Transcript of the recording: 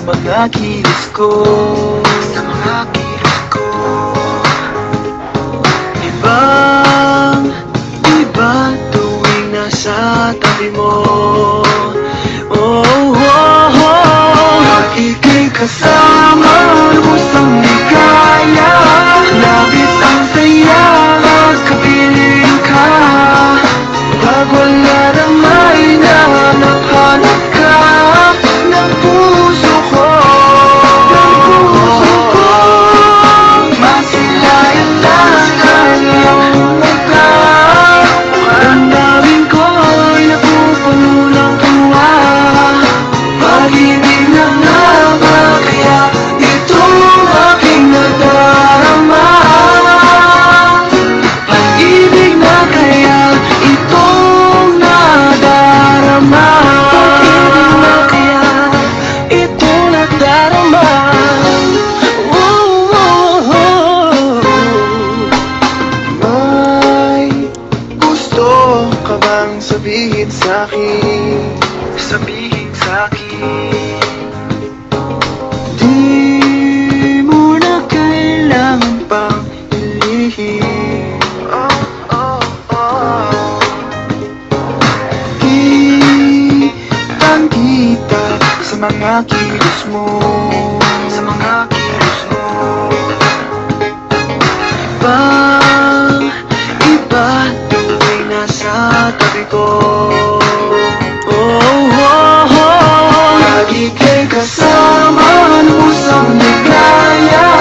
mga kilos ko, sa mga kilos ko. Iba tuwing nasa tabi mo. Oh, oh, oh. Ika'y kasama, lubusang ligaya. Labis ang saya, magkapiling ka. Pag wala na may nahanap ka ng puso ko, masilayan lang ang iyong mukha. Damdamin ko'y napupuno ng tuwa. Pag-ibig na nga, kaya itong aking nadarama. Pag-ibig na kaya itong nadarama. Pag-ibig na kaya itong nadarama. May gusto ka bang sabihin sa'kin? Sabihin sa'kin. Di mo na kailangan pang ilihim. Oh, oh, oh. Kitang-kita sa mga kilos mo, sa mga kilos mo. Iba tuwing nasa tabi ko. Oh, oh, oh. Lagi kay kasama, lubusang ligaya.